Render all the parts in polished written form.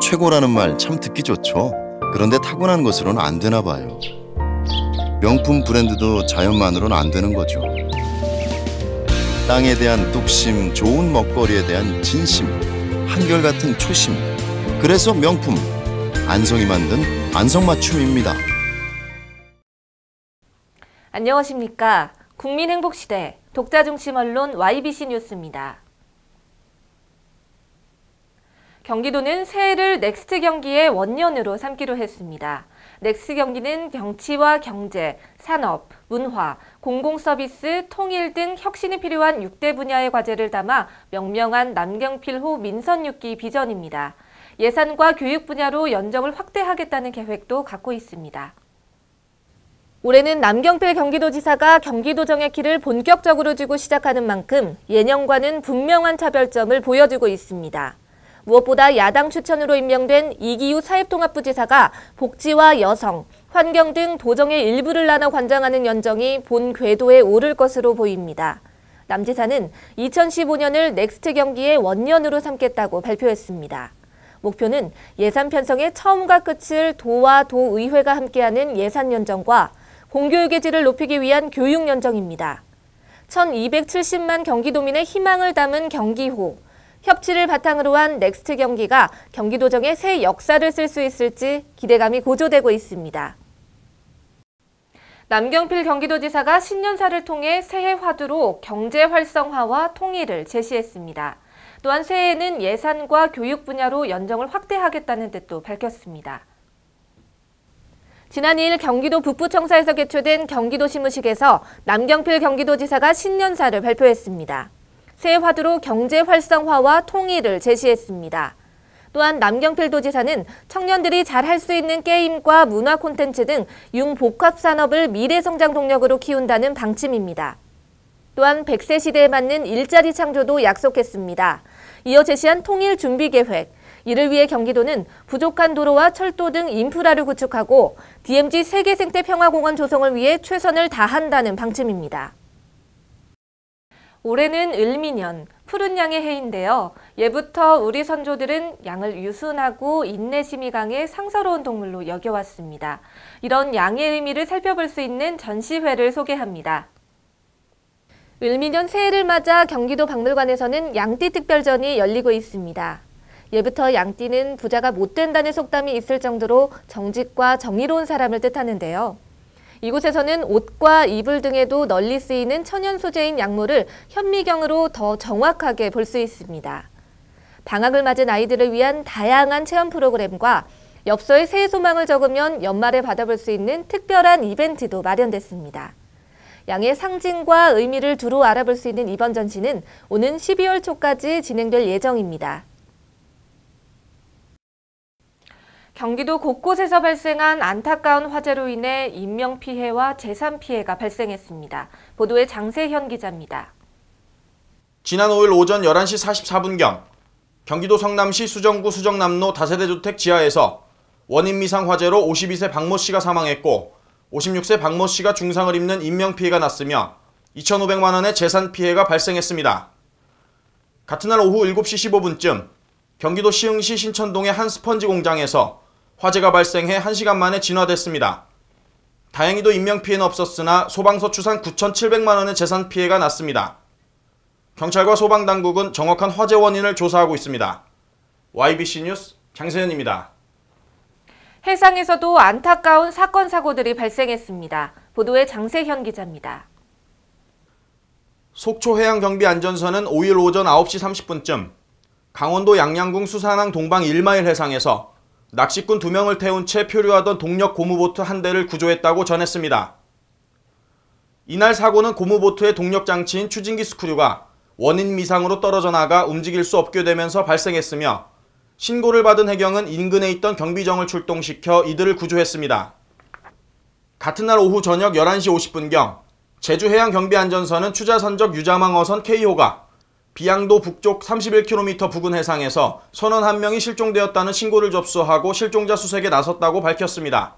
최고라는 말 참 듣기 좋죠. 그런데 타고난 것으로는 안 되나 봐요. 명품 브랜드도 자연만으로는 안 되는 거죠. 땅에 대한 뚝심, 좋은 먹거리에 대한 진심, 한결같은 초심. 그래서 명품, 안성이 만든 안성맞춤입니다. 안녕하십니까. 국민행복시대 독자중심 언론 YBC 뉴스입니다. 경기도는 새해를 넥스트 경기의 원년으로 삼기로 했습니다. 넥스트 경기는 정치와 경제, 산업, 문화, 공공서비스, 통일 등 혁신이 필요한 6대 분야의 과제를 담아 명명한 남경필호 민선 6기 비전입니다. 예산과 교육 분야로 연정을 확대하겠다는 계획도 갖고 있습니다. 올해는 남경필 경기도지사가 경기도정의 키를 본격적으로 쥐고 시작하는 만큼 예년과는 분명한 차별점을 보여주고 있습니다. 무엇보다 야당 추천으로 임명된 이기우 사회통합부지사가 복지와 여성, 환경 등 도정의 일부를 나눠 관장하는 연정이 본 궤도에 오를 것으로 보입니다. 남 지사는 2015년을 넥스트 경기의 원년으로 삼겠다고 발표했습니다. 목표는 예산 편성의 처음과 끝을 도와 도의회가 함께하는 예산 연정과 공교육의 질을 높이기 위한 교육 연정입니다. 1270만 경기도민의 희망을 담은 경기호, 협치를 바탕으로 한 넥스트 경기가 경기도정의 새 역사를 쓸 수 있을지 기대감이 고조되고 있습니다. 남경필 경기도지사가 신년사를 통해 새해 화두로 경제 활성화와 통일을 제시했습니다. 또한 새해에는 예산과 교육 분야로 연정을 확대하겠다는 뜻도 밝혔습니다. 지난 2일 경기도 북부청사에서 개최된 경기도 시무식에서 남경필 경기도지사가 신년사를 발표했습니다. 새해 화두로 경제 활성화와 통일을 제시했습니다. 또한 남경필 도지사는 청년들이 잘할 수 있는 게임과 문화 콘텐츠 등 융복합 산업을 미래 성장 동력으로 키운다는 방침입니다. 또한 100세 시대에 맞는 일자리 창조도 약속했습니다. 이어 제시한 통일 준비 계획, 이를 위해 경기도는 부족한 도로와 철도 등 인프라를 구축하고 DMZ 세계생태평화공원 조성을 위해 최선을 다한다는 방침입니다. 올해는 을미년, 푸른 양의 해인데요. 예부터 우리 선조들은 양을 유순하고 인내심이 강해 상서로운 동물로 여겨왔습니다. 이런 양의 의미를 살펴볼 수 있는 전시회를 소개합니다. 을미년 새해를 맞아 경기도 박물관에서는 양띠 특별전이 열리고 있습니다. 예부터 양띠는 부자가 못 된다는 속담이 있을 정도로 정직과 정의로운 사람을 뜻하는데요. 이곳에서는 옷과 이불 등에도 널리 쓰이는 천연 소재인 양모를 현미경으로 더 정확하게 볼 수 있습니다. 방학을 맞은 아이들을 위한 다양한 체험 프로그램과 엽서에 새해 소망을 적으면 연말에 받아볼 수 있는 특별한 이벤트도 마련됐습니다. 양의 상징과 의미를 두루 알아볼 수 있는 이번 전시는 오는 12월 초까지 진행될 예정입니다. 경기도 곳곳에서 발생한 안타까운 화재로 인해 인명피해와 재산피해가 발생했습니다. 보도에 장세현 기자입니다. 지난 5일 오전 11시 44분경 경기도 성남시 수정구 수정남로 다세대 주택 지하에서 원인 미상 화재로 52세 박모 씨가 사망했고 56세 박모 씨가 중상을 입는 인명피해가 났으며 2,500만 원의 재산피해가 발생했습니다. 같은 날 오후 7시 15분쯤 경기도 시흥시 신천동의 한 스펀지 공장에서 화재가 발생해 1시간 만에 진화됐습니다. 다행히도 인명피해는 없었으나 소방서 추산 9,700만 원의 재산피해가 났습니다. 경찰과 소방당국은 정확한 화재 원인을 조사하고 있습니다. YBC 뉴스 장세현입니다. 해상에서도 안타까운 사건 사고들이 발생했습니다. 보도에 장세현 기자입니다. 속초해양경비안전선은 5일 오전 9시 30분쯤 강원도 양양군 수산항 동방 1마일 해상에서 낚시꾼 2명을 태운 채 표류하던 동력 고무보트 한 대를 구조했다고 전했습니다. 이날 사고는 고무보트의 동력장치인 추진기 스크류가 원인 미상으로 떨어져 나가 움직일 수 없게 되면서 발생했으며 신고를 받은 해경은 인근에 있던 경비정을 출동시켜 이들을 구조했습니다. 같은 날 오후 저녁 11시 50분경 제주해양경비안전선은 추자선적 유자망어선 K호가 비양도 북쪽 31km 부근 해상에서 선원 1명이 실종되었다는 신고를 접수하고 실종자 수색에 나섰다고 밝혔습니다.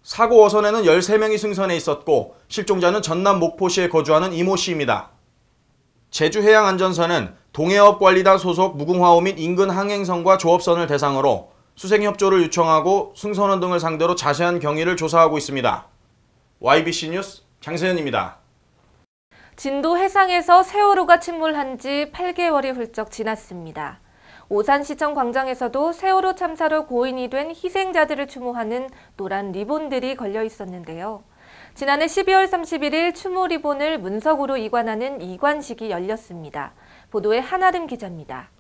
사고 어선에는 13명이 승선해 있었고 실종자는 전남 목포시에 거주하는 이모 씨입니다. 제주해양안전선은 동해업관리단 소속 무궁화호 및 인근 항행선과 조업선을 대상으로 수색협조를 요청하고 승선원 등을 상대로 자세한 경위를 조사하고 있습니다. YBC 뉴스 장세현입니다. 진도 해상에서 세월호가 침몰한 지 8개월이 훌쩍 지났습니다. 오산시청 광장에서도 세월호 참사로 고인이 된 희생자들을 추모하는 노란 리본들이 걸려 있었는데요. 지난해 12월 31일 추모 리본을 문석으로 이관하는 이관식이 열렸습니다. 보도에 한아름 기자입니다.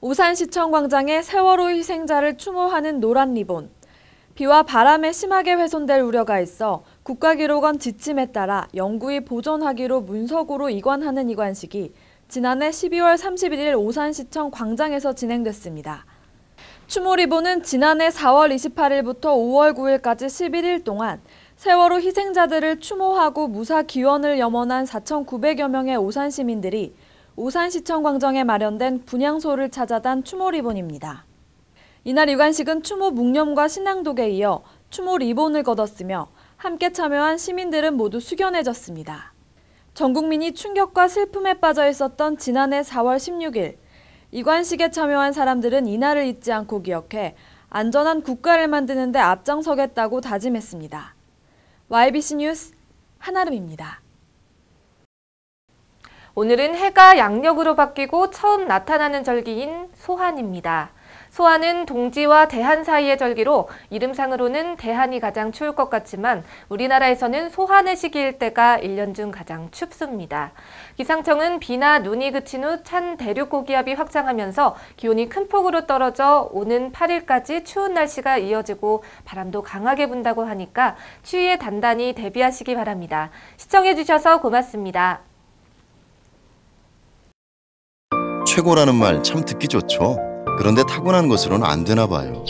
오산시청 광장에 세월호 희생자를 추모하는 노란 리본. 비와 바람에 심하게 훼손될 우려가 있어 국가기록원 지침에 따라 영구히 보존하기로 문석으로 이관하는 이관식이 지난해 12월 31일 오산시청 광장에서 진행됐습니다. 추모 리본은 지난해 4월 28일부터 5월 9일까지 11일 동안 세월호 희생자들을 추모하고 무사 기원을 염원한 4,900여 명의 오산 시민들이 오산시청 광장에 마련된 분향소를 찾아단 추모 리본입니다. 이날 이관식은 추모 묵념과 신앙독에 이어 추모 리본을 걷었으며 함께 참여한 시민들은 모두 숙연해졌습니다. 전 국민이 충격과 슬픔에 빠져 있었던 지난해 4월 16일, 이관식에 참여한 사람들은 이날을 잊지 않고 기억해 안전한 국가를 만드는 데 앞장서겠다고 다짐했습니다. YBC 뉴스 한아름입니다. 오늘은 해가 양력으로 바뀌고 처음 나타나는 절기인 소환입니다. 소환은 동지와 대한 사이의 절기로 이름상으로는 대한이 가장 추울 것 같지만 우리나라에서는 소환의 시기일 때가 1년 중 가장 춥습니다. 기상청은 비나 눈이 그친 후 찬 대륙 고기압이 확장하면서 기온이 큰 폭으로 떨어져 오는 8일까지 추운 날씨가 이어지고 바람도 강하게 분다고 하니까 추위에 단단히 대비하시기 바랍니다. 시청해주셔서 고맙습니다. 최고라는 말 참 듣기 좋죠. 그런데 타고난 것으로는 안 되나 봐요.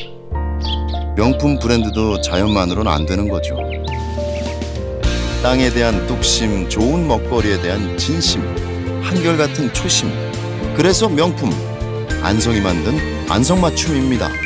명품 브랜드도 자연만으로는 안 되는 거죠. 땅에 대한 뚝심, 좋은 먹거리에 대한 진심, 한결같은 초심. 그래서 명품, 안성이 만든 안성맞춤입니다.